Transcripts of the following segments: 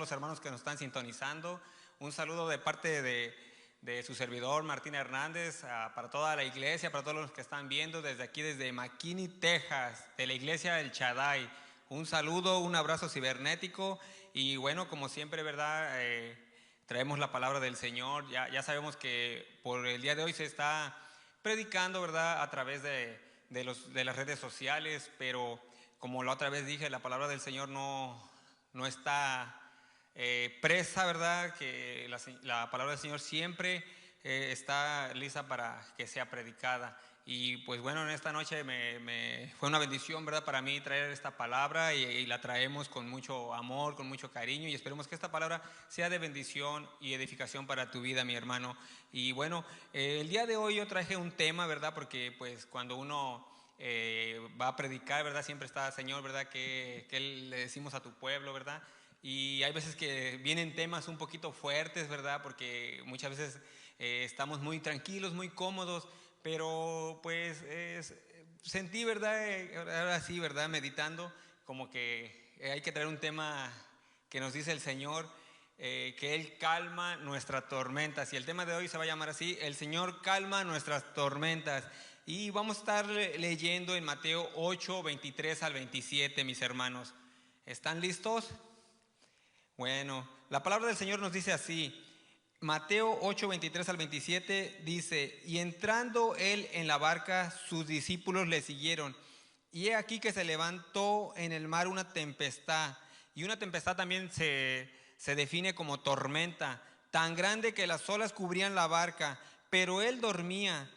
los hermanos que nos están sintonizando. Un saludo de parte de su servidor Martín Hernández para toda la iglesia, para todos los que están viendo desde aquí, desde McKinney, Texas, de la iglesia del Shaddai. Un saludo, un abrazo cibernético y bueno, como siempre, ¿verdad? Traemos la palabra del Señor. Ya sabemos que por el día de hoy se está predicando, ¿verdad? A través de las redes sociales, pero como la otra vez dije, la palabra del Señor no está presa, ¿verdad? Que la palabra del Señor siempre está lista para que sea predicada. Y pues bueno, en esta noche fue una bendición, ¿verdad? Para mí traer esta palabra y la traemos con mucho amor, con mucho cariño y esperemos que esta palabra sea de bendición y edificación para tu vida, mi hermano. Y bueno, el día de hoy yo traje un tema, ¿verdad? Porque pues cuando uno va a predicar, ¿verdad? Siempre está, Señor, ¿verdad? ¿Qué le decimos a tu pueblo, ¿verdad? Y hay veces que vienen temas un poquito fuertes, ¿verdad? Porque muchas veces estamos muy tranquilos, muy cómodos, pero pues sentí, ¿verdad? Ahora sí, ¿verdad? Meditando, como que hay que traer un tema que nos dice el Señor, que Él calma nuestras tormentas. Y el tema de hoy se va a llamar así: el Señor calma nuestras tormentas. Y vamos a estar leyendo en Mateo 8, 23 al 27, mis hermanos. ¿Están listos? Bueno, la palabra del Señor nos dice así. Mateo 8, 23 al 27 dice: y entrando él en la barca, sus discípulos le siguieron. Y he aquí que se levantó en el mar una tempestad. Y una tempestad también se define como tormenta, tan grande que las olas cubrían la barca, pero él dormía,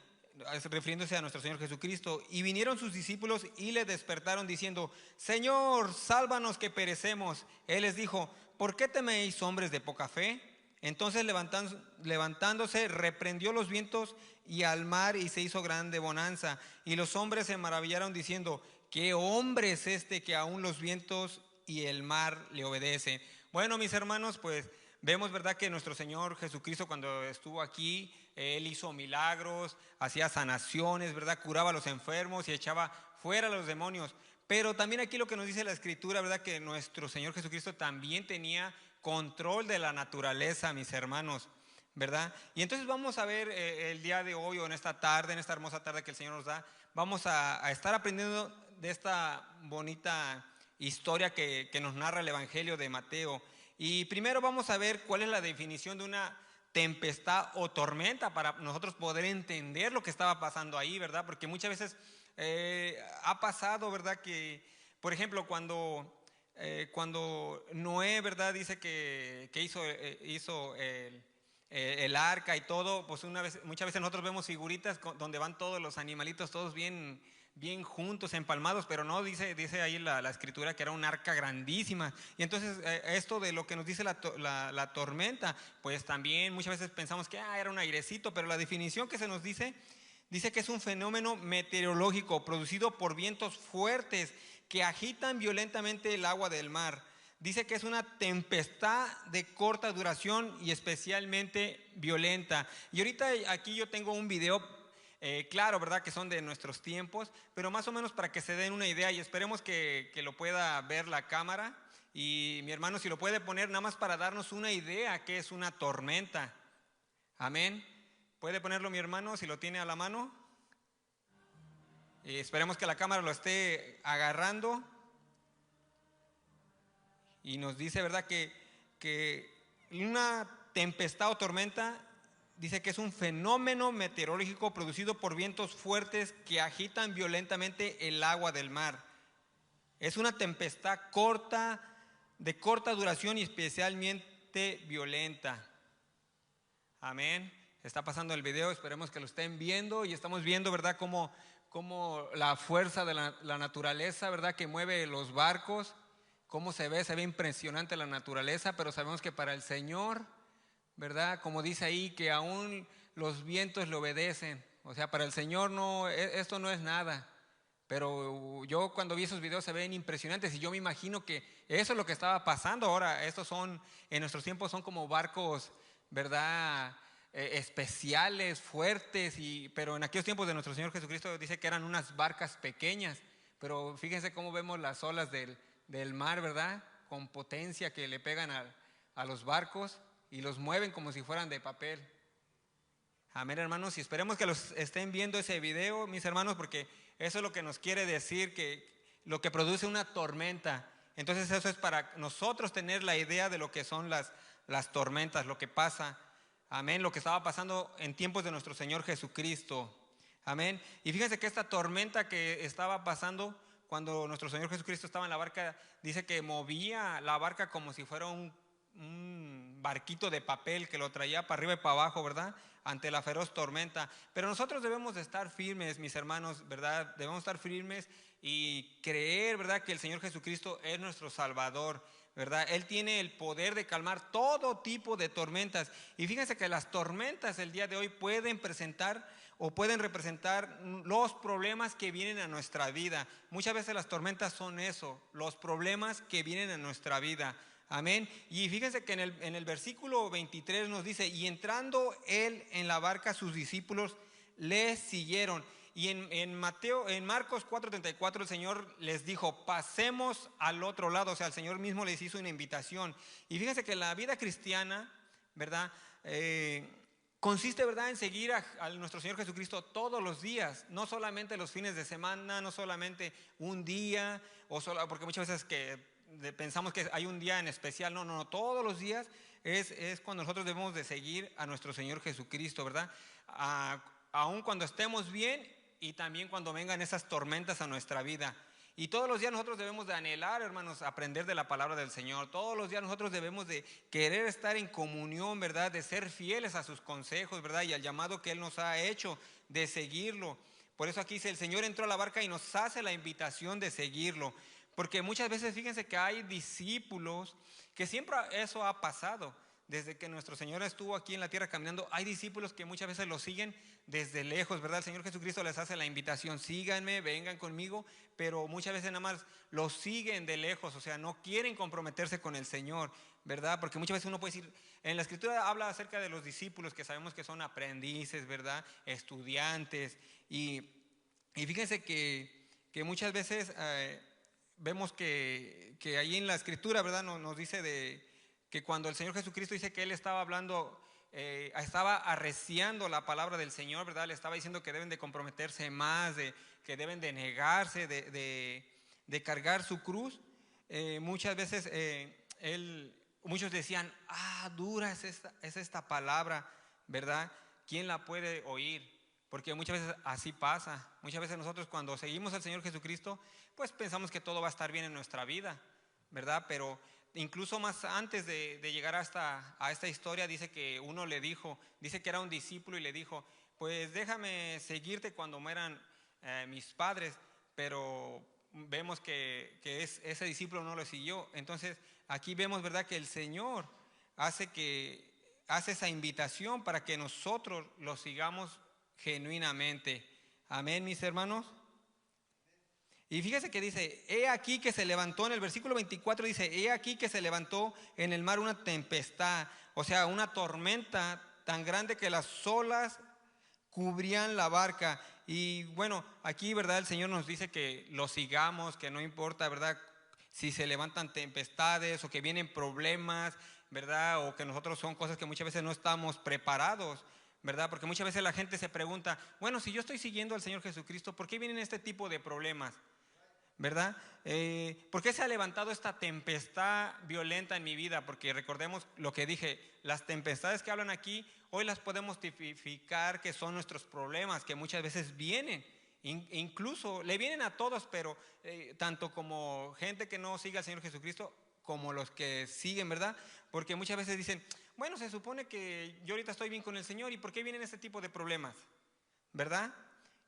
refiriéndose a nuestro Señor Jesucristo. Y vinieron sus discípulos y le despertaron diciendo: Señor, sálvanos que perecemos. Él les dijo: ¿por qué teméis, hombres de poca fe? Entonces levantándose, reprendió los vientos y al mar, y se hizo grande bonanza. Y los hombres se maravillaron diciendo: ¿qué hombre es este que aún los vientos y el mar le obedecen? Bueno, mis hermanos, pues vemos, ¿verdad?, que nuestro Señor Jesucristo, cuando estuvo aquí, Él hizo milagros, hacía sanaciones, ¿verdad? Curaba a los enfermos y echaba fuera a los demonios. Pero también aquí lo que nos dice la Escritura, ¿verdad?, que nuestro Señor Jesucristo también tenía control de la naturaleza, mis hermanos, ¿verdad? Y entonces vamos a ver el día de hoy, o en esta tarde, en esta hermosa tarde que el Señor nos da, vamos a estar aprendiendo de esta bonita historia que nos narra el Evangelio de Mateo. Y primero vamos a ver cuál es la definición de una tempestad o tormenta para nosotros poder entender lo que estaba pasando ahí, ¿verdad? Porque muchas veces ha pasado, ¿verdad?, que, por ejemplo, cuando Noé, ¿verdad?, dice que hizo el arca y todo, pues muchas veces nosotros vemos figuritas donde van todos los animalitos, todos bien juntos, empalmados, pero no, dice ahí la Escritura que era un arca grandísima. Y entonces esto de lo que nos dice la tormenta, pues también muchas veces pensamos que era un airecito, pero la definición que se nos dice que es un fenómeno meteorológico producido por vientos fuertes que agitan violentamente el agua del mar. Dice que es una tempestad de corta duración y especialmente violenta. Y ahorita aquí yo tengo un video, claro, ¿verdad?, que son de nuestros tiempos, pero más o menos para que se den una idea, y esperemos que lo pueda ver la cámara. Y mi hermano, si lo puede poner nada más para darnos una idea qué es una tormenta. Amén. ¿Puede ponerlo mi hermano si lo tiene a la mano? Y esperemos que la cámara lo esté agarrando. Y nos dice, ¿verdad?, que una tempestad o tormenta, dice que es un fenómeno meteorológico producido por vientos fuertes que agitan violentamente el agua del mar. Es una tempestad de corta duración y especialmente violenta. Amén. Está pasando el video, esperemos que lo estén viendo, y estamos viendo, ¿verdad?, cómo la fuerza de la naturaleza, ¿verdad?, que mueve los barcos, cómo se ve impresionante la naturaleza, pero sabemos que para el Señor, ¿verdad?, como dice ahí, que aún los vientos le obedecen. O sea, para el Señor esto no es nada. Pero yo cuando vi esos videos se ven impresionantes y yo me imagino que eso es lo que estaba pasando ahora. En nuestros tiempos son como barcos, ¿verdad?, especiales, fuertes, pero en aquellos tiempos de nuestro Señor Jesucristo dice que eran unas barcas pequeñas. Pero fíjense cómo vemos las olas del mar, ¿verdad?, con potencia que le pegan a los barcos y los mueven como si fueran de papel. Amén, hermanos, y esperemos que los estén viendo ese video, mis hermanos, porque eso es lo que nos quiere decir, que lo que produce una tormenta. Entonces eso es para nosotros tener la idea de lo que son las tormentas, lo que pasa, amén, lo que estaba pasando en tiempos de nuestro Señor Jesucristo, amén. Y fíjense que esta tormenta que estaba pasando cuando nuestro Señor Jesucristo estaba en la barca, dice que movía la barca como si fuera un barquito de papel que lo traía para arriba y para abajo, ¿verdad? Ante la feroz tormenta. Pero nosotros debemos de estar firmes, mis hermanos, ¿verdad? Debemos estar firmes y creer, ¿verdad?, que el Señor Jesucristo es nuestro Salvador, ¿verdad? Él tiene el poder de calmar todo tipo de tormentas. Y fíjense que las tormentas el día de hoy pueden presentar o pueden representar los problemas que vienen a nuestra vida. Muchas veces las tormentas son eso, los problemas que vienen a nuestra vida. Amén. Y fíjense que en el versículo 23 nos dice, y entrando él en la barca, sus discípulos le siguieron. Y en Marcos 4:34 el Señor les dijo, pasemos al otro lado. O sea, el Señor mismo les hizo una invitación. Y fíjense que la vida cristiana, ¿verdad?, consiste, ¿verdad?, en seguir a nuestro Señor Jesucristo todos los días, no solamente los fines de semana, no solamente un día, porque muchas veces pensamos que hay un día en especial. No, todos los días es cuando nosotros debemos de seguir a nuestro Señor Jesucristo, ¿verdad? Aun cuando estemos bien y también cuando vengan esas tormentas a nuestra vida. Y todos los días nosotros debemos de anhelar, hermanos, aprender de la palabra del Señor. Todos los días nosotros debemos de querer estar en comunión, ¿verdad?, de ser fieles a sus consejos, ¿verdad?, y al llamado que Él nos ha hecho de seguirlo. Por eso aquí dice, el Señor entró a la barca y nos hace la invitación de seguirlo. Porque muchas veces fíjense que hay discípulos, que siempre eso ha pasado, desde que nuestro Señor estuvo aquí en la tierra caminando, hay discípulos que muchas veces lo siguen desde lejos, ¿verdad? El Señor Jesucristo les hace la invitación, síganme, vengan conmigo, pero muchas veces nada más los siguen de lejos, o sea, no quieren comprometerse con el Señor, ¿verdad? Porque muchas veces uno puede decir, en la Escritura habla acerca de los discípulos que sabemos que son aprendices, ¿verdad?, estudiantes, y fíjense que muchas veces vemos que ahí en la Escritura, ¿verdad?, nos dice que cuando el Señor Jesucristo dice que Él estaba hablando, estaba arreciando la palabra del Señor, ¿verdad?, le estaba diciendo que deben de comprometerse más, que deben de negarse, de cargar su cruz. Muchas veces muchos decían, dura es esta palabra, ¿verdad? ¿Quién la puede oír? Porque muchas veces así pasa. Muchas veces nosotros cuando seguimos al Señor Jesucristo, pues pensamos que todo va a estar bien en nuestra vida, ¿verdad? Pero incluso más antes de llegar a esta historia, dice que uno le dijo, dice que era un discípulo y le dijo, pues déjame seguirte cuando mueran mis padres, pero vemos que ese discípulo no lo siguió. Entonces aquí vemos, ¿verdad?, que el Señor hace esa invitación para que nosotros lo sigamos genuinamente. Amén, mis hermanos. Y fíjese que dice, he aquí que se levantó, en el versículo 24 dice, he aquí que se levantó en el mar una tempestad, o sea, una tormenta tan grande que las olas cubrían la barca. Y bueno, aquí, ¿verdad?, el Señor nos dice que lo sigamos, que no importa, ¿verdad?, si se levantan tempestades o que vienen problemas, ¿verdad?, o que nosotros son cosas que muchas veces no estamos preparados, ¿verdad? Porque muchas veces la gente se pregunta, bueno, si yo estoy siguiendo al Señor Jesucristo, ¿por qué vienen este tipo de problemas? ¿Verdad? ¿Por qué se ha levantado esta tempestad violenta en mi vida? Porque recordemos lo que dije, las tempestades que hablan aquí, hoy las podemos tipificar que son nuestros problemas, que muchas veces vienen, incluso le vienen a todos, pero tanto como gente que no sigue al Señor Jesucristo, como los que siguen, ¿verdad? Porque muchas veces dicen, bueno, se supone que yo ahorita estoy bien con el Señor, ¿y por qué vienen este tipo de problemas? ¿Verdad?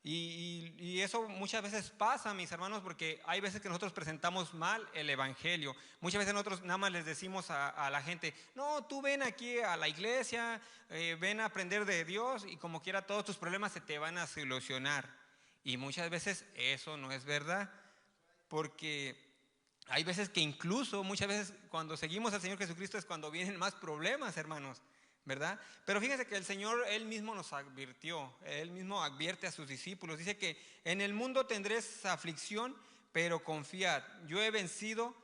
Y eso muchas veces pasa, mis hermanos, porque hay veces que nosotros presentamos mal el evangelio. Muchas veces nosotros nada más les decimos a la gente, no, tú ven aquí a la iglesia, ven a aprender de Dios y como quiera todos tus problemas se te van a solucionar. Y muchas veces eso no es verdad, porque hay veces que incluso, muchas veces cuando seguimos al Señor Jesucristo es cuando vienen más problemas, hermanos, ¿verdad? Pero fíjense que el Señor, Él mismo nos advirtió, Él mismo advierte a sus discípulos, dice que en el mundo tendréis aflicción, pero confiad, yo he vencido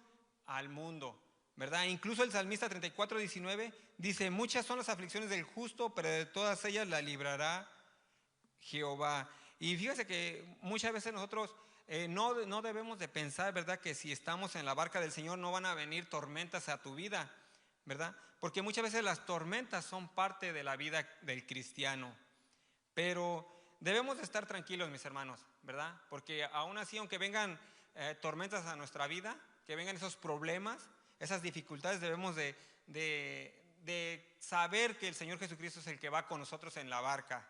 al mundo, ¿verdad? Incluso el salmista 34:19 dice, muchas son las aflicciones del justo, pero de todas ellas la librará Jehová. Y fíjese que muchas veces nosotros no debemos de pensar, ¿verdad?, que si estamos en la barca del Señor no van a venir tormentas a tu vida, ¿verdad? Porque muchas veces las tormentas son parte de la vida del cristiano. Pero debemos de estar tranquilos, mis hermanos, ¿verdad? Porque aún así, aunque vengan tormentas a nuestra vida, que vengan esos problemas, esas dificultades, debemos de saber que el Señor Jesucristo es el que va con nosotros en la barca.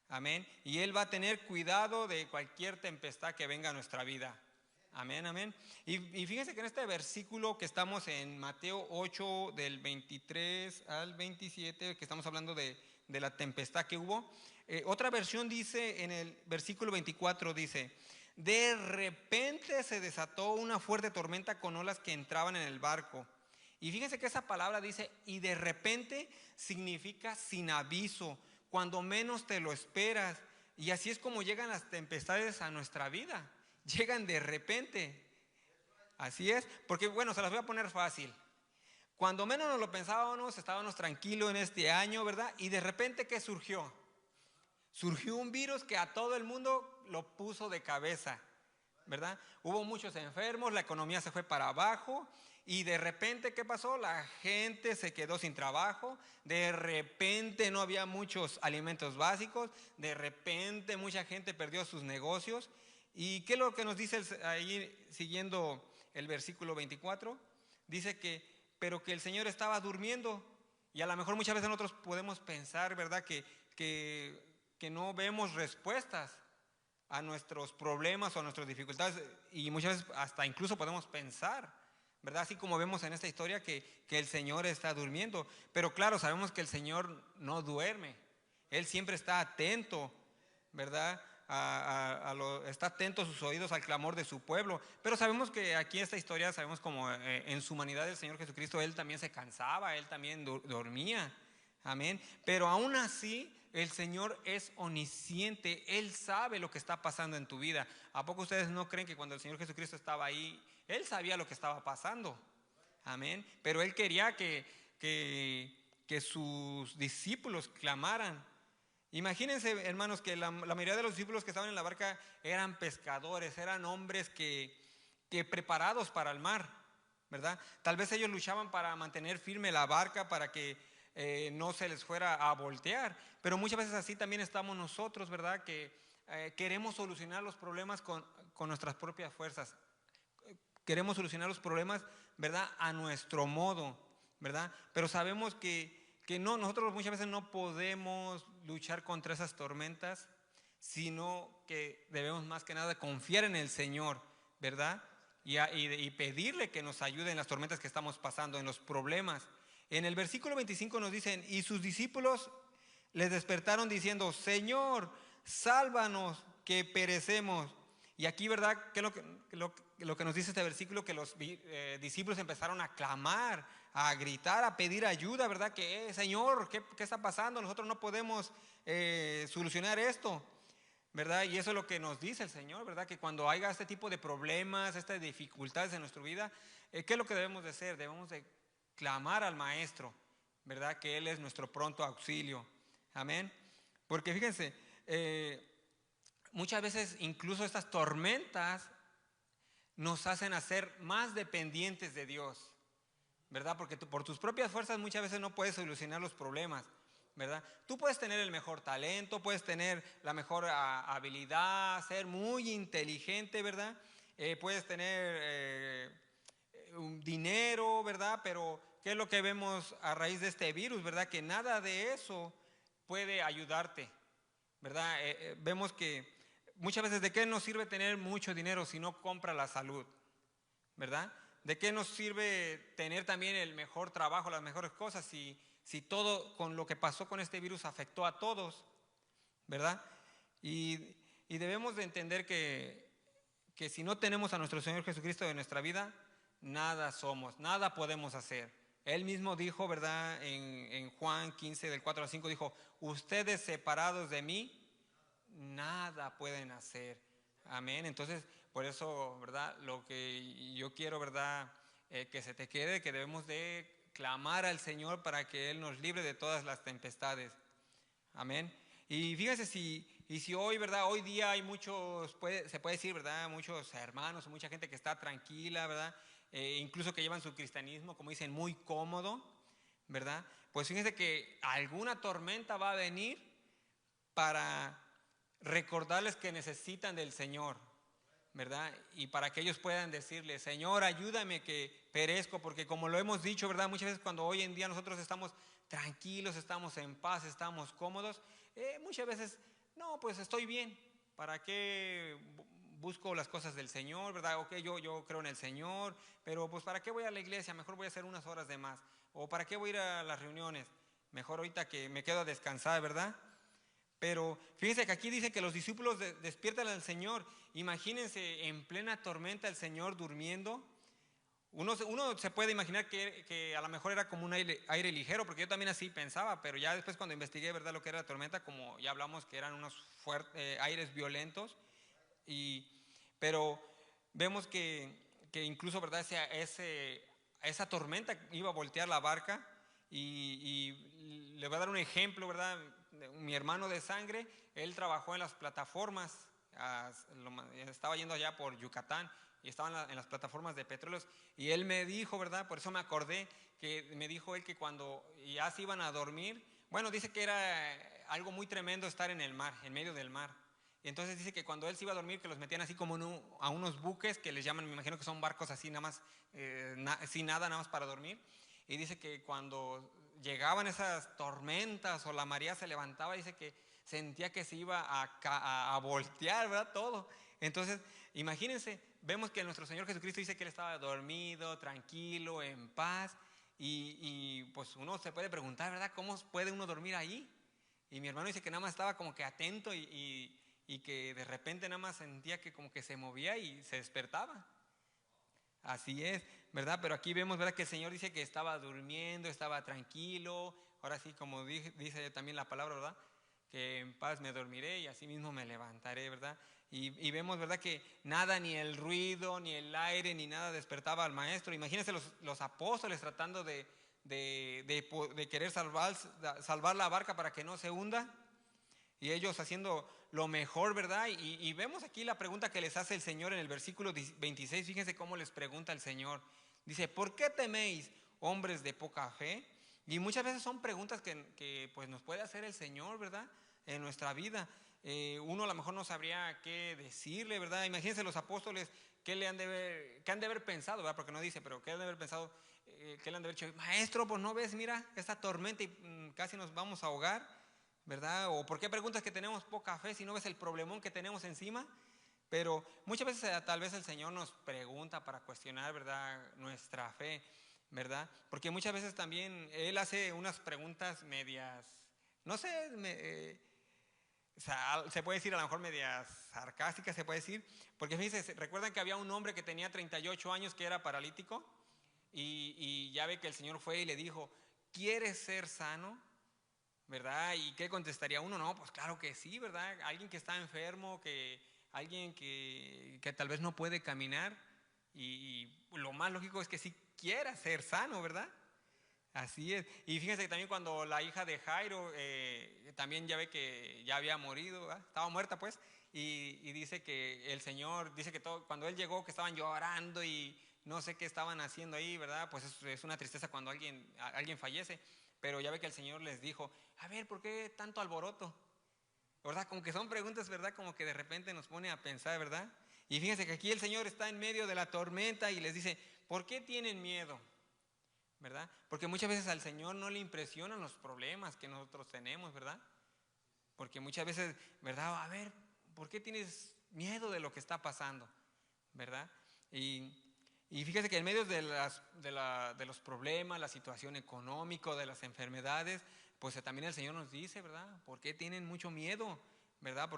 Amén. Y Él va a tener cuidado de cualquier tempestad que venga a nuestra vida. Amén, amén. Y fíjense que en este versículo que estamos en Mateo 8, del 23 al 27, que estamos hablando de la tempestad que hubo, otra versión dice, en el versículo 24 dice, de repente se desató una fuerte tormenta con olas que entraban en el barco. Y fíjense que esa palabra dice, y de repente significa sin aviso, cuando menos te lo esperas. Y así es como llegan las tempestades a nuestra vida. Llegan de repente. Así es, porque bueno, se las voy a poner fácil. Cuando menos nos lo pensábamos, estábamos tranquilos en este año, ¿verdad? Y de repente, ¿qué surgió? Surgió un virus que a todo el mundo lo puso de cabeza, ¿verdad? Hubo muchos enfermos, la economía se fue para abajo y de repente, ¿qué pasó? La gente se quedó sin trabajo, de repente no había muchos alimentos básicos, de repente mucha gente perdió sus negocios. ¿Y qué es lo que nos dice ahí siguiendo el versículo 24? Dice que, pero que el Señor estaba durmiendo. Y a lo mejor muchas veces nosotros podemos pensar, ¿verdad?, que no vemos respuestas a nuestros problemas o a nuestras dificultades, y muchas veces hasta incluso podemos pensar, ¿verdad? Así como vemos en esta historia que el Señor está durmiendo. Pero claro, sabemos que el Señor no duerme. Él siempre está atento, ¿verdad? Está atento a sus oídos al clamor de su pueblo. Pero sabemos que aquí en esta historia, sabemos como en su humanidad el Señor Jesucristo, Él también se cansaba, Él también dormía. Amén. Pero aún así, el Señor es omnisciente. Él sabe lo que está pasando en tu vida. ¿A poco ustedes no creen que cuando el Señor Jesucristo estaba ahí, Él sabía lo que estaba pasando? Amén. Pero Él quería que sus discípulos clamaran. Imagínense, hermanos, que la mayoría de los discípulos que estaban en la barca eran pescadores, eran hombres que preparados para el mar, ¿verdad? Tal vez ellos luchaban para mantener firme la barca, para que no se les fuera a voltear. Pero muchas veces así también estamos nosotros, ¿verdad? Que queremos solucionar los problemas con nuestras propias fuerzas. Queremos solucionar los problemas, ¿verdad?, a nuestro modo, ¿verdad? Pero sabemos que no, nosotros muchas veces no podemos luchar contra esas tormentas, sino que debemos más que nada confiar en el Señor, ¿verdad? Y pedirle que nos ayude en las tormentas que estamos pasando, en los problemas. En el versículo 25 nos dicen, y sus discípulos les despertaron diciendo, Señor, sálvanos que perecemos. Y aquí, ¿verdad?, ¿qué es lo que nos dice este versículo? Que los discípulos empezaron a clamar, a gritar, a pedir ayuda, ¿verdad? Que, Señor, ¿qué está pasando? Nosotros no podemos solucionar esto, ¿verdad? Y eso es lo que nos dice el Señor, ¿verdad? Que cuando haya este tipo de problemas, estas dificultades en nuestra vida, ¿qué es lo que debemos de hacer? Debemos de clamar al Maestro, ¿verdad? Que Él es nuestro pronto auxilio. Amén. Porque fíjense, muchas veces incluso estas tormentas nos hacen hacer más dependientes de Dios, ¿verdad? Porque por tus propias fuerzas muchas veces no puedes solucionar los problemas, ¿verdad? Tú puedes tener el mejor talento, puedes tener la mejor habilidad, ser muy inteligente, ¿verdad? Puedes tener un dinero, ¿verdad? Pero ¿qué es lo que vemos a raíz de este virus, ¿verdad? Que nada de eso puede ayudarte, ¿verdad? Vemos que muchas veces, ¿de qué nos sirve tener mucho dinero si no compra la salud? ¿Verdad? ¿De qué nos sirve tener también el mejor trabajo, las mejores cosas, si todo con lo que pasó con este virus afectó a todos? ¿Verdad? Y debemos de entender que si no tenemos a nuestro Señor Jesucristo en nuestra vida, nada somos, nada podemos hacer. Él mismo dijo, ¿verdad? En Juan 15, del 4 al 5, dijo, ustedes separados de mí, nada pueden hacer. Amén. Entonces, por eso, ¿verdad? Lo que yo quiero, ¿verdad?, que se te quede, que debemos de clamar al Señor para que Él nos libre de todas las tempestades. Amén. Y fíjense si hoy, ¿verdad? Hoy día hay muchos, se puede decir, ¿verdad? Muchos hermanos, mucha gente que está tranquila, ¿verdad? Incluso que llevan su cristianismo, como dicen, muy cómodo, ¿verdad? Pues fíjense que alguna tormenta va a venir para recordarles que necesitan del Señor, ¿verdad? Y para que ellos puedan decirle, Señor, ayúdame que perezco, porque como lo hemos dicho, ¿verdad? Muchas veces cuando hoy en día nosotros estamos tranquilos, estamos en paz, estamos cómodos, muchas veces, no, pues estoy bien, ¿para qué busco las cosas del Señor, ¿verdad? Ok, yo creo en el Señor, pero pues ¿para qué voy a la iglesia? Mejor voy a hacer unas horas de más. ¿O para qué voy a ir a las reuniones? Mejor ahorita que me quedo a descansar, ¿verdad? Pero fíjense que aquí dice que los discípulos despiertan al Señor. Imagínense en plena tormenta el Señor durmiendo. Uno se puede imaginar que a lo mejor era como un aire ligero, porque yo también así pensaba, pero ya después cuando investigué, ¿verdad?, lo que era la tormenta, como ya hablamos que eran unos aires violentos, pero vemos que incluso, ¿verdad?, esa tormenta iba a voltear la barca. Y le voy a dar un ejemplo, ¿verdad? Mi hermano de sangre, él trabajó en las plataformas, estaba yendo allá por Yucatán y estaba en las plataformas de petróleos, y él me dijo, ¿verdad? Por eso me acordé, que me dijo él que cuando ya se iban a dormir, bueno, dice que era algo muy tremendo estar en el mar, en medio del mar. Y entonces dice que cuando él se iba a dormir, que los metían así como a unos buques que les llaman, me imagino que son barcos así nada más, sin nada, nada más para dormir. Y dice que cuando llegaban esas tormentas o la marea se levantaba, dice que sentía que se iba a voltear, ¿verdad? Todo. Entonces, imagínense, vemos que nuestro Señor Jesucristo dice que Él estaba dormido, tranquilo, en paz. Y pues uno se puede preguntar, ¿verdad? ¿Cómo puede uno dormir ahí? Y mi hermano dice que nada más estaba como que atento y que de repente nada más sentía que como que se movía y se despertaba. Así es, ¿verdad? Pero aquí vemos, ¿verdad?, que el Señor dice que estaba durmiendo, estaba tranquilo. Ahora sí, como dice también la palabra, ¿verdad?, que en paz me dormiré y así mismo me levantaré, ¿verdad? Y vemos, ¿verdad?, que nada, ni el ruido, ni el aire, ni nada despertaba al maestro. Imagínense los apóstoles tratando de querer salvar la barca para que no se hunda. Y ellos haciendo lo mejor, ¿verdad? Y vemos aquí la pregunta que les hace el Señor en el versículo 26. Fíjense cómo les pregunta el Señor. Dice, ¿por qué teméis, hombres de poca fe? Y muchas veces son preguntas que pues nos puede hacer el Señor, ¿verdad?, en nuestra vida. Uno a lo mejor no sabría qué decirle, ¿verdad? Imagínense los apóstoles, qué han de haber pensado, ¿verdad? Porque no dice, pero qué han de haber pensado, qué le han de haber dicho, maestro, pues no ves, mira, esta tormenta y casi nos vamos a ahogar, ¿verdad? O ¿por qué preguntas que tenemos poca fe si no ves el problemón que tenemos encima? Pero muchas veces tal vez el Señor nos pregunta para cuestionar, ¿verdad?, nuestra fe, ¿verdad? Porque muchas veces también Él hace unas preguntas medias, no sé, se puede decir a lo mejor medias sarcásticas, se puede decir, porque fíjense, recuerdan que había un hombre que tenía 38 años que era paralítico, y ya ve que el Señor fue y le dijo, ¿quieres ser sano?, ¿verdad? ¿Y qué contestaría uno? No, pues claro que sí, ¿verdad? Alguien que está enfermo, alguien que tal vez no puede caminar, y lo más lógico es que sí quiera ser sano, ¿verdad? Así es. Y fíjense que también cuando la hija de Jairo, también ya ve que ya había morido, ¿verdad?, estaba muerta pues, y dice que el Señor, dice que cuando Él llegó, que estaban llorando y no sé qué estaban haciendo ahí, ¿verdad? Pues es una tristeza cuando alguien fallece, pero ya ve que el Señor les dijo, a ver, ¿por qué tanto alboroto? ¿Verdad? Como que son preguntas, ¿verdad?, como que de repente nos pone a pensar, ¿verdad? Y fíjense que aquí el Señor está en medio de la tormenta y les dice, ¿por qué tienen miedo?, ¿verdad? Porque muchas veces al Señor no le impresionan los problemas que nosotros tenemos, ¿verdad? Porque muchas veces, ¿verdad? A ver, ¿por qué tienes miedo de lo que está pasando?, ¿verdad? Y fíjese que en medio de los problemas, la situación económica, de las enfermedades, pues también el Señor nos dice, ¿verdad? ¿Por qué tienen mucho miedo?, ¿verdad?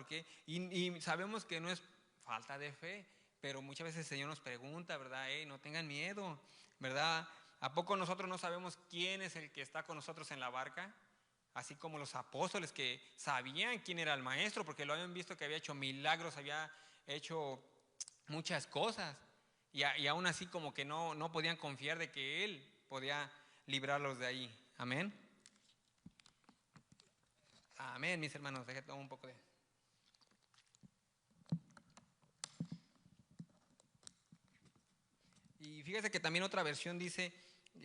Y sabemos que no es falta de fe, pero muchas veces el Señor nos pregunta, ¿verdad? No tengan miedo, ¿verdad? ¿A poco nosotros no sabemos quién es el que está con nosotros en la barca? Así como los apóstoles que sabían quién era el maestro, porque lo habían visto que había hecho milagros, había hecho muchas cosas. y aún así como que no podían confiar de que Él podía librarlos de ahí. Amén. Amén, mis hermanos. Déjame tomar un poco de... Y fíjese que también otra versión dice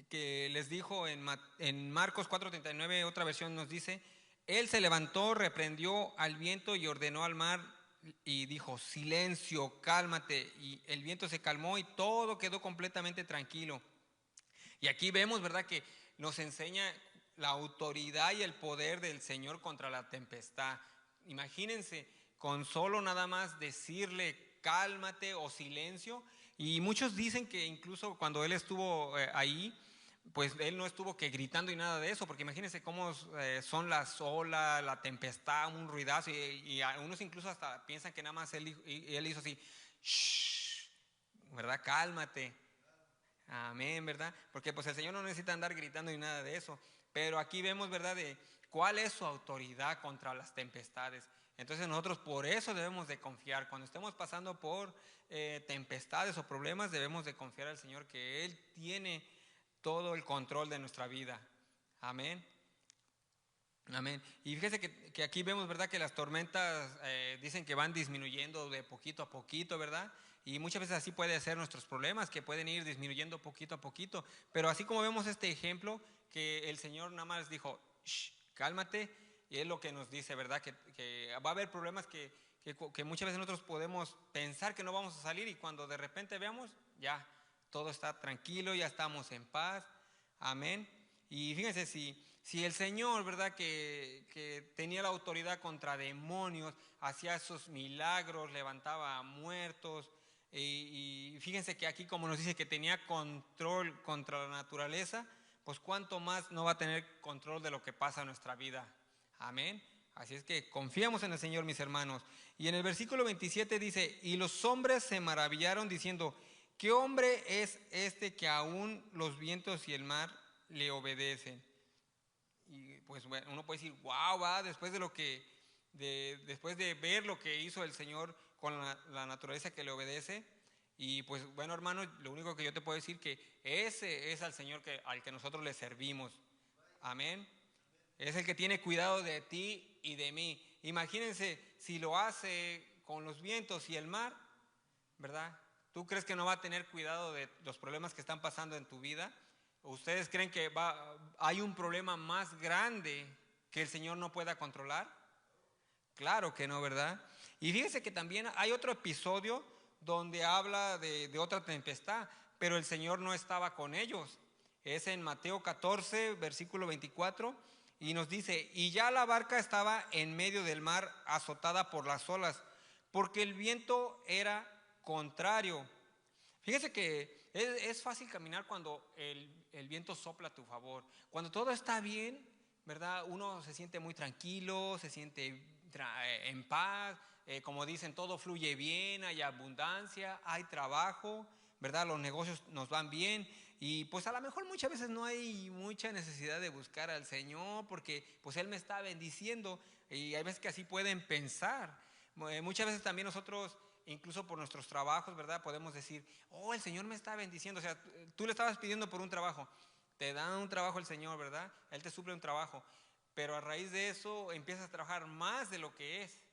que les dijo en Marcos 4:39, otra versión nos dice, Él se levantó, reprendió al viento y ordenó al mar y dijo, silencio, cálmate. Y el viento se calmó y todo quedó completamente tranquilo. Y aquí vemos, ¿verdad?, que nos enseña la autoridad y el poder del Señor contra la tempestad. Imagínense, con solo nada más decirle cálmate o silencio. Y muchos dicen que incluso cuando Él estuvo ahí, pues Él no estuvo que gritando y nada de eso, porque imagínense cómo son las olas, la tempestad, un ruidazo, y algunos incluso hasta piensan que nada más Él hizo así, shh, ¿verdad? Cálmate. Amén, ¿verdad? Porque pues el Señor no necesita andar gritando ni nada de eso. Pero aquí vemos, ¿verdad?, de cuál es su autoridad contra las tempestades. Entonces nosotros por eso debemos de confiar. Cuando estemos pasando por tempestades o problemas, debemos de confiar al Señor que Él tiene todo el control de nuestra vida. Amén. Amén. Y fíjese que aquí vemos, ¿verdad?, que las tormentas dicen que van disminuyendo de poquito a poquito, ¿verdad? Y muchas veces así puede ser nuestros problemas, que pueden ir disminuyendo poquito a poquito. Pero así como vemos este ejemplo, que el Señor nada más dijo, shh, cálmate, y es lo que nos dice, ¿verdad? Que va a haber problemas que muchas veces nosotros podemos pensar que no vamos a salir y cuando de repente veamos, ya, todo está tranquilo, ya estamos en paz. Amén. Y fíjense, si el Señor, ¿verdad?, que tenía la autoridad contra demonios, hacía esos milagros, levantaba a muertos, y fíjense que aquí como nos dice que tenía control contra la naturaleza, pues cuánto más no va a tener control de lo que pasa en nuestra vida. Amén. Así es que confiamos en el Señor, mis hermanos. Y en el versículo 27 dice, y los hombres se maravillaron diciendo, ¿qué hombre es este que aún los vientos y el mar le obedecen? Y pues bueno, uno puede decir, wow, va, después después de ver lo que hizo el Señor con la naturaleza que le obedece. Y pues bueno, hermano, lo único que yo te puedo decir que ese es al Señor al que nosotros le servimos. Amén. Es el que tiene cuidado de ti y de mí. Imagínense si lo hace con los vientos y el mar, ¿verdad? ¿Tú crees que no va a tener cuidado de los problemas que están pasando en tu vida? ¿Ustedes creen que hay un problema más grande que el Señor no pueda controlar? Claro que no, ¿verdad? Y fíjense que también hay otro episodio donde habla de otra tempestad, pero el Señor no estaba con ellos. Es en Mateo 14, versículo 24, y nos dice, y ya la barca estaba en medio del mar azotada por las olas, porque el viento era contrario. Fíjese que es fácil caminar cuando el viento sopla a tu favor. Cuando todo está bien, ¿verdad? Uno se siente muy tranquilo, se siente en paz, como dicen, todo fluye bien, hay abundancia, hay trabajo, ¿verdad? Los negocios nos van bien y pues a lo mejor muchas veces no hay mucha necesidad de buscar al Señor porque pues Él me está bendiciendo y hay veces que así pueden pensar. Muchas veces también nosotros, incluso por nuestros trabajos, ¿verdad? Podemos decir, oh, el Señor me está bendiciendo. O sea, tú le estabas pidiendo por un trabajo, te da un trabajo el Señor, ¿verdad? Él te suple un trabajo, pero a raíz de eso empiezas a trabajar más de lo que es.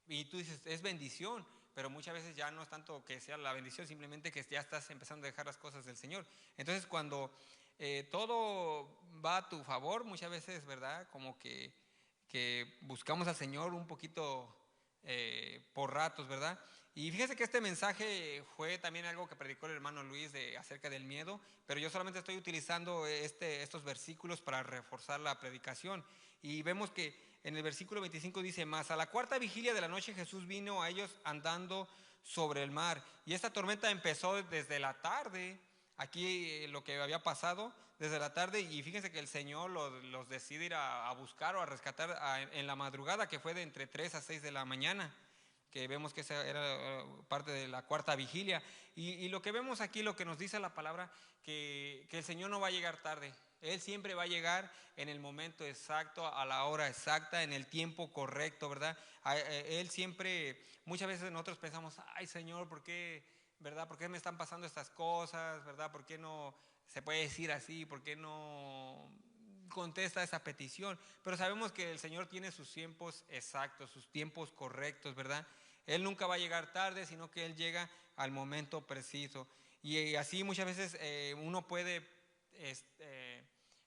Y tú dices, es bendición, pero muchas veces ya no es tanto que sea la bendición, simplemente que ya estás empezando a dejar las cosas del Señor. Entonces, cuando todo va a tu favor, muchas veces, ¿verdad? Como que buscamos al Señor un poquito por ratos, ¿verdad? Y fíjese que este mensaje fue también algo que predicó el hermano Luis acerca del miedo, pero yo solamente estoy utilizando estos versículos para reforzar la predicación. Y vemos que en el versículo 25 dice, más a la cuarta vigilia de la noche Jesús vino a ellos andando sobre el mar. Y esta tormenta empezó desde la tarde, aquí lo que había pasado, desde la tarde, y fíjense que el Señor los decide ir a buscar o a rescatar en la madrugada, que fue de entre 3 a 6 de la mañana, que vemos que esa era parte de la cuarta vigilia. Y lo que vemos aquí, lo que nos dice la palabra, que el Señor no va a llegar tarde. Él siempre va a llegar en el momento exacto, a la hora exacta, en el tiempo correcto, ¿verdad? Él siempre, muchas veces nosotros pensamos, ay Señor, ¿por qué ¿verdad? ¿Por qué me están pasando estas cosas? ¿Verdad? ¿Por qué no se puede decir así? ¿Por qué no contesta esa petición? Pero sabemos que el Señor tiene sus tiempos exactos, sus tiempos correctos, ¿verdad? Él nunca va a llegar tarde, sino que Él llega al momento preciso. Y así muchas veces uno puede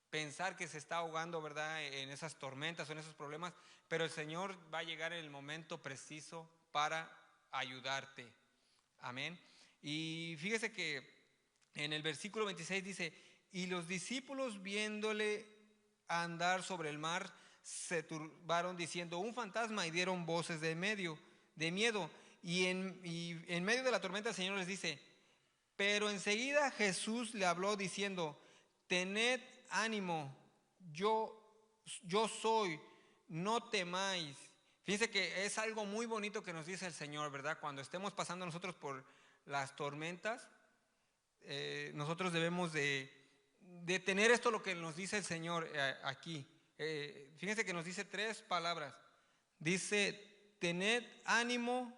pensar que se está ahogando, ¿verdad? En esas tormentas o en esos problemas, pero el Señor va a llegar en el momento preciso para ayudarte. Amén. Y fíjese que en el versículo 26 dice, y los discípulos viéndole andar sobre el mar, se turbaron diciendo, un fantasma, y dieron voces de miedo. Y en medio de la tormenta el Señor les dice, pero enseguida Jesús le habló diciendo, tened ánimo, yo soy, no temáis. Fíjense que es algo muy bonito que nos dice el Señor, ¿verdad? Cuando estemos pasando nosotros por las tormentas, nosotros debemos de tener esto lo que nos dice el Señor aquí. Fíjense que nos dice 3 palabras. Dice, tened ánimo,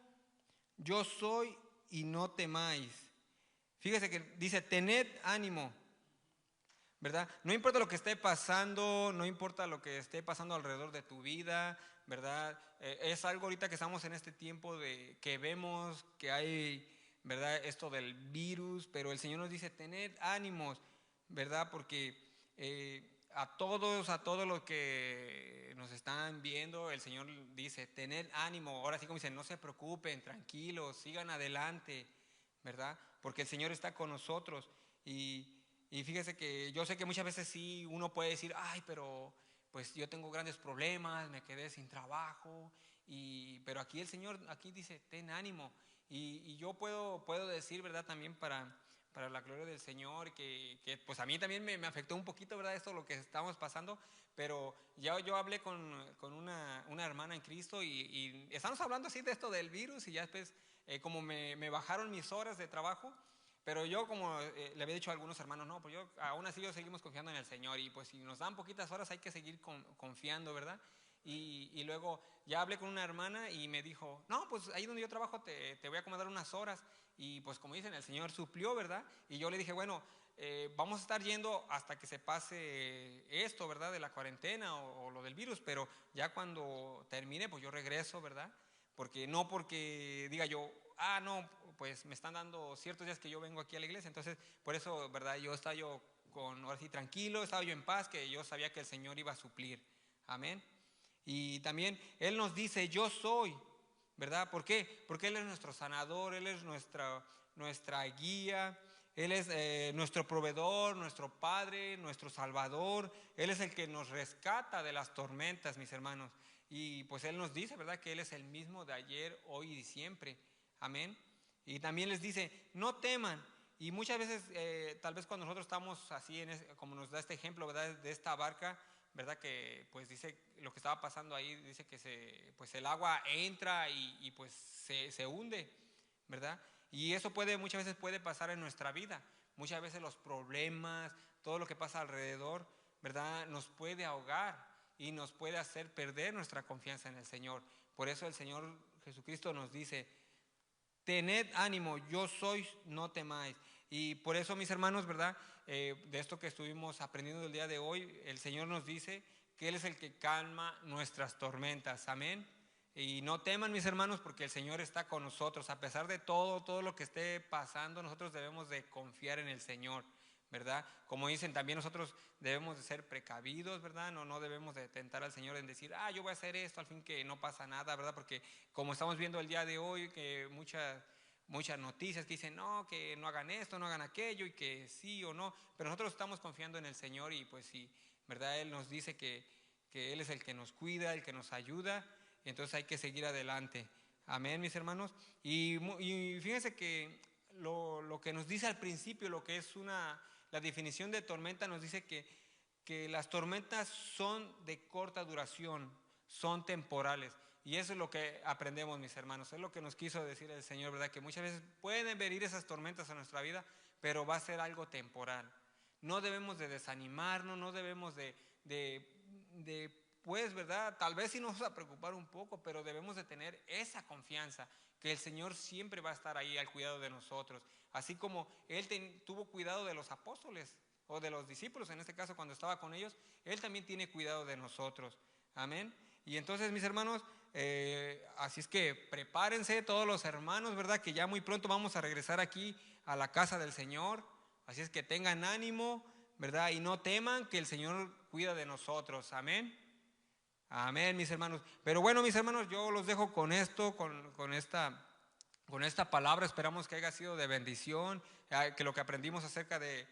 yo soy y no temáis. Fíjese que dice, tened ánimo, ¿verdad? No importa lo que esté pasando, no importa lo que esté pasando alrededor de tu vida, ¿verdad? Es algo ahorita que estamos en este tiempo de que vemos que hay, ¿verdad? Esto del virus, pero el Señor nos dice, tened ánimos, ¿verdad? Porque a todos los que nos están viendo, el Señor dice, tened ánimo. Ahora sí como dicen, no se preocupen, tranquilos, sigan adelante, ¿verdad? Porque el Señor está con nosotros. Y fíjese que yo sé que muchas veces sí uno puede decir, ay, pero pues yo tengo grandes problemas, me quedé sin trabajo, pero aquí el Señor, aquí dice, ten ánimo. Y yo puedo decir, ¿verdad? También para la gloria del Señor, que pues a mí también me afectó un poquito, ¿verdad? Esto lo que estamos pasando, pero ya yo hablé con una hermana en Cristo y estamos hablando así de esto del virus y ya después como me bajaron mis horas de trabajo. Pero yo como le había dicho a algunos hermanos, no, pues yo aún así yo seguimos confiando en el Señor y pues si nos dan poquitas horas hay que seguir confiando, ¿verdad? Y luego ya hablé con una hermana y me dijo, no, pues ahí donde yo trabajo te voy a acomodar unas horas y pues como dicen, el Señor suplió, ¿verdad? Y yo le dije, bueno, vamos a estar yendo hasta que se pase esto, ¿verdad? De la cuarentena o lo del virus, pero ya cuando termine, pues yo regreso, ¿verdad? Porque diga yo, no, pues me están dando ciertos días que yo vengo aquí a la iglesia, entonces por eso, ¿verdad? Yo estaba ahora sí tranquilo, estaba yo en paz, que yo sabía que el Señor iba a suplir, amén. Y también Él nos dice, yo soy, ¿verdad? ¿Por qué? Porque Él es nuestro sanador, Él es nuestra guía, Él es nuestro proveedor, nuestro Padre, nuestro Salvador, Él es el que nos rescata de las tormentas, mis hermanos. Y pues Él nos dice, ¿verdad? Que Él es el mismo de ayer, hoy y siempre. Amén. Y también les dice, no teman. Y muchas veces, tal vez cuando nosotros estamos así, como nos da este ejemplo, ¿verdad? De esta barca, ¿verdad? Que pues dice lo que estaba pasando ahí, dice que pues el agua entra y pues se hunde, ¿verdad? Y eso muchas veces puede pasar en nuestra vida. Muchas veces los problemas, todo lo que pasa alrededor, ¿verdad? Nos puede ahogar y nos puede hacer perder nuestra confianza en el Señor. Por eso el Señor Jesucristo nos dice, tened ánimo, yo soy, no temáis. Y por eso, mis hermanos, ¿verdad? De esto que estuvimos aprendiendo el día de hoy, el Señor nos dice que Él es el que calma nuestras tormentas. Amén. Y no teman, mis hermanos, porque el Señor está con nosotros. A pesar de todo lo que esté pasando, nosotros debemos de confiar en el Señor, ¿verdad? Como dicen, también nosotros debemos de ser precavidos, ¿verdad? No debemos de tentar al Señor en decir, yo voy a hacer esto, al fin que no pasa nada, ¿verdad? Porque como estamos viendo el día de hoy, que muchas noticias que dicen, no, que no hagan esto, no hagan aquello, y que sí o no, pero nosotros estamos confiando en el Señor y pues sí, ¿verdad? Él nos dice que Él es el que nos cuida, el que nos ayuda, y entonces hay que seguir adelante. Amén, mis hermanos. Y fíjense que lo que nos dice al principio, lo que es la definición de tormenta, nos dice que las tormentas son de corta duración, son temporales. Y eso es lo que aprendemos, mis hermanos. Es lo que nos quiso decir el Señor, ¿verdad? Que muchas veces pueden venir esas tormentas a nuestra vida, pero va a ser algo temporal. No debemos de desanimarnos, no debemos de pues, ¿verdad? Tal vez sí nos vamos a preocupar un poco, pero debemos de tener esa confianza que el Señor siempre va a estar ahí al cuidado de nosotros. Así como Él tuvo cuidado de los apóstoles o de los discípulos, en este caso cuando estaba con ellos, Él también tiene cuidado de nosotros. Amén. Y entonces, mis hermanos, así es que prepárense todos los hermanos, ¿verdad? Que ya muy pronto vamos a regresar aquí a la casa del Señor. Así es que tengan ánimo, ¿verdad? Y no teman, que el Señor cuida de nosotros. Amén. Amén, mis hermanos. Pero bueno, mis hermanos, yo los dejo con esto, con esta palabra. Esperamos que haya sido de bendición, que lo que aprendimos acerca de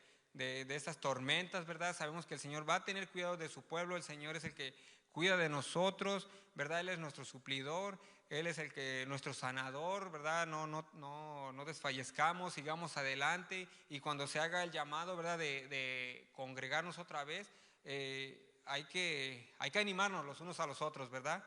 estas tormentas, ¿verdad? Sabemos que el Señor va a tener cuidado de su pueblo. El Señor es el que cuida de nosotros, ¿verdad? Él es nuestro suplidor, Él es el que nuestro sanador, ¿verdad? No desfallezcamos, sigamos adelante, y cuando se haga el llamado, ¿verdad? De congregarnos otra vez, hay que animarnos los unos a los otros, ¿verdad?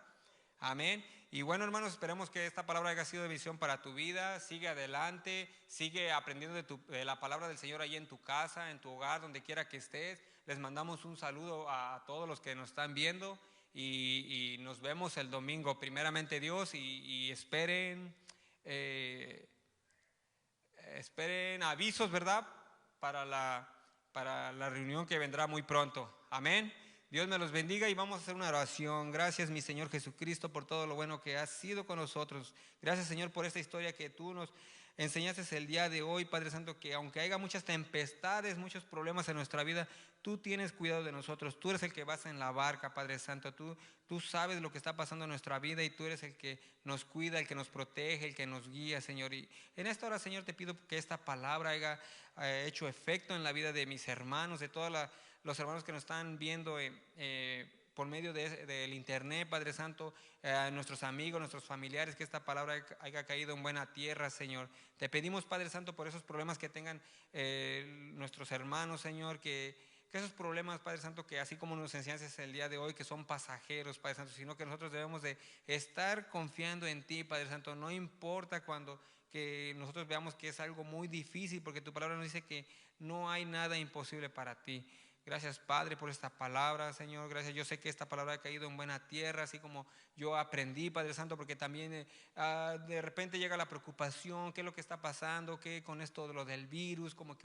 Amén. Y bueno, hermanos, esperemos que esta palabra haya sido de visión para tu vida. Sigue adelante, sigue aprendiendo de la palabra del Señor ahí en tu casa, en tu hogar, donde quiera que estés. Les mandamos un saludo a todos los que nos están viendo, y nos vemos el domingo, primeramente Dios, y esperen avisos, ¿verdad? Para la reunión que vendrá muy pronto. Amén. Dios me los bendiga, y vamos a hacer una oración. Gracias, mi Señor Jesucristo, por todo lo bueno que has sido con nosotros. Gracias, Señor, por esta historia que tú nos enseñaste el día de hoy, Padre Santo, que aunque haya muchas tempestades, muchos problemas en nuestra vida, tú tienes cuidado de nosotros. Tú eres el que vas en la barca, Padre Santo. Tú sabes lo que está pasando en nuestra vida, y tú eres el que nos cuida, el que nos protege, el que nos guía, Señor. Y en esta hora, Señor, te pido que esta palabra haya hecho efecto en la vida de mis hermanos, de todos los hermanos que nos están viendo por medio del internet, Padre Santo, nuestros amigos, nuestros familiares, que esta palabra haya caído en buena tierra, Señor. Te pedimos, Padre Santo, por esos problemas que tengan nuestros hermanos, Señor, que esos problemas, Padre Santo, que así como nos enseñaste el día de hoy, que son pasajeros, Padre Santo, sino que nosotros debemos de estar confiando en ti, Padre Santo. No importa cuando que nosotros veamos que es algo muy difícil, porque tu palabra nos dice que no hay nada imposible para ti. Gracias, Padre, por esta palabra, Señor. Gracias. Yo sé que esta palabra ha caído en buena tierra, así como yo aprendí, Padre Santo, porque también de repente llega la preocupación, qué es lo que está pasando, qué con esto de lo del virus, como que